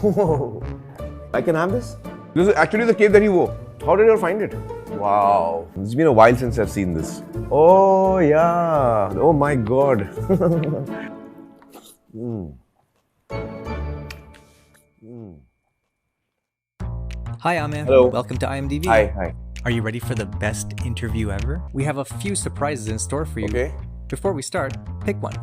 Oh, I can have this? This is actually the cape that he wore. How did you find it? Wow. It's been a while since I've seen this. Oh, yeah. Oh, my God. Hi, Aamir. Hello. Welcome to IMDb. Hi. Are you ready for the best interview ever? We have a few surprises in store for you. Okay. Before we start, pick one.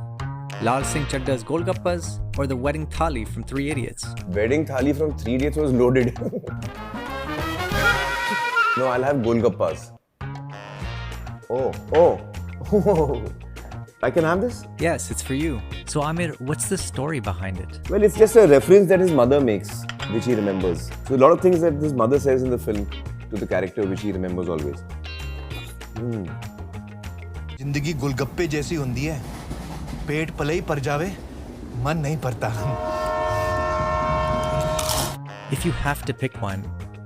Laal Singh Chadda's Golgappas or the wedding thali from Three Idiots? Wedding thali from Three Idiots was loaded. No, I'll have Golgappas. Oh. I can have this? Yes, it's for you. So Aamir, what's the story behind it? Well, it's just a reference that his mother makes, which he remembers. So a lot of things that his mother says in the film to the character, which he remembers always. जिंदगी गोलगप्पे जैसी होती है, पेट पले ही पर जावे, मन नहीं परता. If you have to pick one,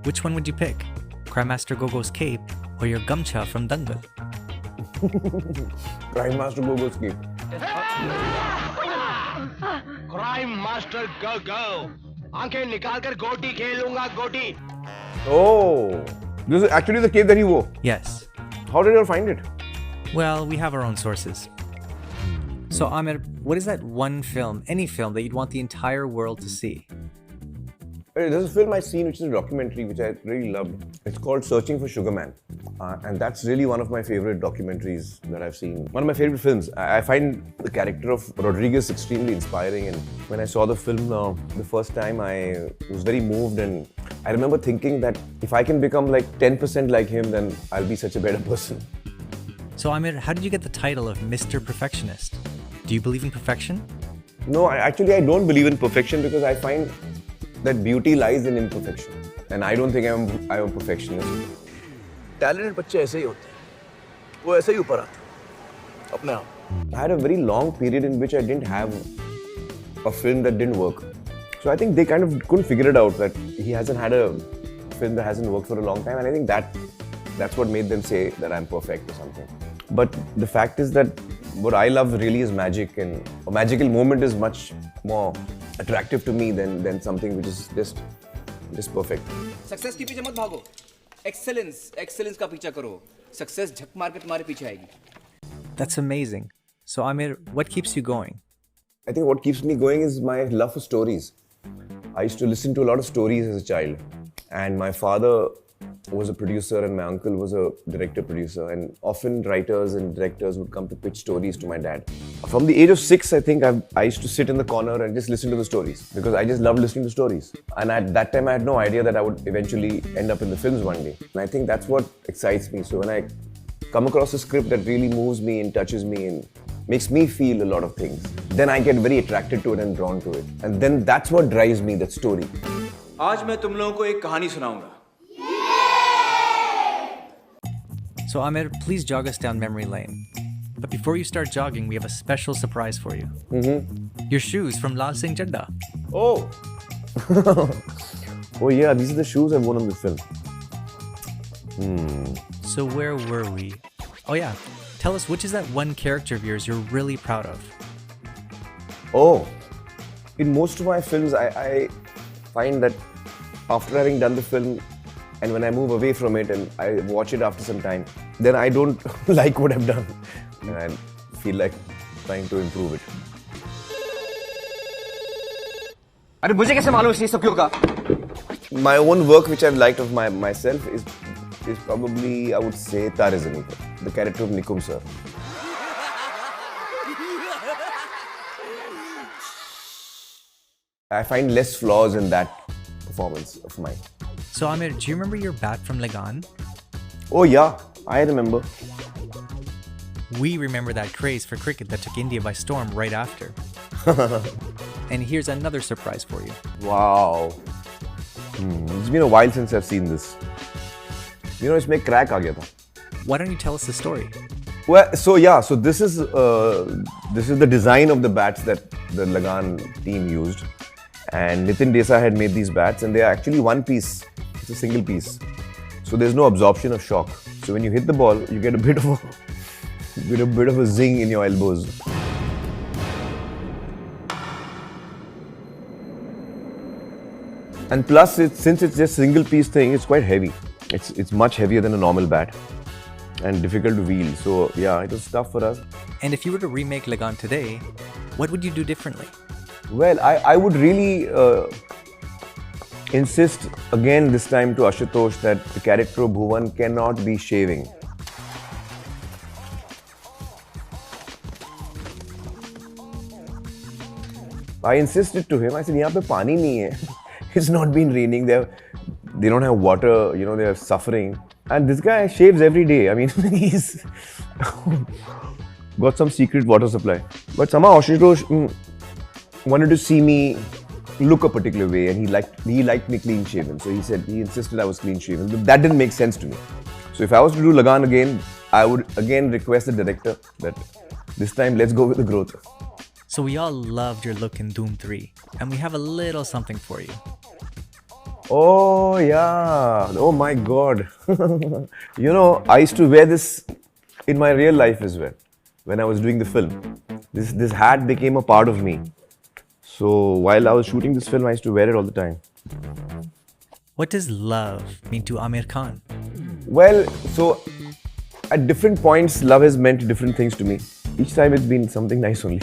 which one would you pick? Crime Master Gogo's cape or your gumcha from Dangal? Crime Master Gogo's cape. Crime Master Go. आंखें निकाल कर गोटी खेलूंगा गोटी. Oh, this is actually the cape that he wore. Yes. How did you find it? Well, we have our own sources. So Aamir, what is that one film, any film, that you'd want the entire world to see? There's a film I've seen which is a documentary which I really loved. It's called Searching for Sugar Man. And that's really one of my favorite documentaries that I've seen. One of my favorite films. I find the character of Rodriguez extremely inspiring, and when I saw the film the first time, I was very moved, and I remember thinking that if I can become like 10% like him, then I'll be such a better person. So Aamir, how did you get the title of Mr. Perfectionist? Do you believe in perfection? No, I don't believe in perfection because I find that beauty lies in imperfection. And I don't think I'm a perfectionist. Talented बच्चे ऐसे ही होते हैं, वो ऐसे ही ऊपर आते हैं अपने आप. I had a very long period in which I didn't have a film that didn't work. So I think they kind of couldn't figure it out that he hasn't had a film that hasn't worked for a long time. And I think that's what made them say that I'm perfect or something. But the fact is that what I love really is magic, and a magical moment is much more attractive to me than something which is just perfect. Success के पीछे मत भागो, excellence का पीछा करो. Success झक मार के तुम्हारे पीछे आएगी. That's amazing. So Aamir, what keeps you going? I think what keeps me going is my love for stories. I used to listen to a lot of stories as a child, and my father was a producer and my uncle was a director-producer, and often writers and directors would come to pitch stories to my dad. From the age of 6, I think I used to sit in the corner and just listen to the stories because I just loved listening to stories. And at that time, I had no idea that I would eventually end up in the films one day. And I think that's what excites me. So when I come across a script that really moves me and touches me and makes me feel a lot of things, then I get very attracted to it and drawn to it. And then that's what drives me, that story. आज मैं तुम लोगों को एक कहानी सुनाऊंगा. So Aamir, please jog us down memory lane. But before you start jogging, we have a special surprise for you. Your shoes from Laal Singh Chadda. Oh! Oh yeah, these are the shoes I've worn in the film. So where were we? Oh yeah, tell us, which is that one character of yours you're really proud of? Oh! In most of my films, I find that after having done the film, and when I move away from it and I watch it after some time, then I don't like what I've done. And I feel like trying to improve it. अरे मुझे कैसे मालूम ये सब क्यों होगा? My own work which I've liked of myself is probably, I would say, Tare Zameen Par, the character of Nikum sir. I find less flaws in that performance of mine. So Aamir, do you remember your bat from Lagan? Oh yeah, I remember. We remember that craze for cricket that took India by storm right after. And here's another surprise for you. Wow. It's been a while since I've seen this. You know, इसमें crack आ गया था. Why don't you tell us the story? Well, so this is the design of the bats that the Lagan team used, and Nitin Desai had made these bats, and they are actually one piece. It's a single piece, so there's no absorption of shock. So when you hit the ball, you get a bit of a zing in your elbows. And plus, since it's just single piece thing, it's quite heavy. It's much heavier than a normal bat and difficult to wield. So yeah, it was tough for us. And if you were to remake Lagan today, what would you do differently? Well, I would really insist again this time to Ashutosh that the character of Bhuvan cannot be shaving. I insisted to him. I said, "यहाँ पे पानी नहीं है. It's not been raining. They don't have water. You know, they are suffering. And this guy shaves every day. I mean, he's got some secret water supply. But somehow Ashutosh wanted to see me look a particular way, and he liked me clean shaven. So he insisted I was clean shaven. But that didn't make sense to me. So if I was to do Lagan again, I would again request the director that this time let's go with the growth. So we all loved your look in Doom 3, and we have a little something for you. Oh yeah! Oh my God! You know, I used to wear this in my real life as well. When I was doing the film, this hat became a part of me. So while I was shooting this film, I used to wear it all the time. What does love mean to Aamir Khan? Well, so at different points, love has meant different things to me. Each time it's been something nice only.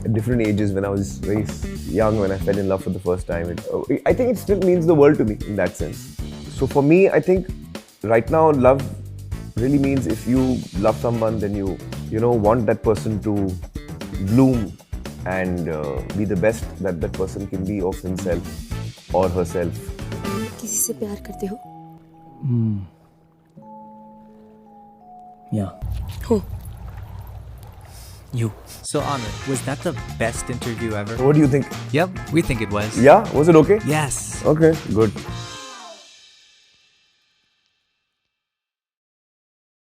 At different ages, when I was very young, when I fell in love for the first time, I think it still means the world to me in that sense. So for me, I think right now love really means if you love someone, then you know want that person to bloom and be the best that that person can be of himself or herself. किसी से प्यार करते हो? Yeah. हो. You. So Aamir, was that the best interview ever? What do you think? Yep, we think it was. Yeah? Was it okay? Yes. Okay, good.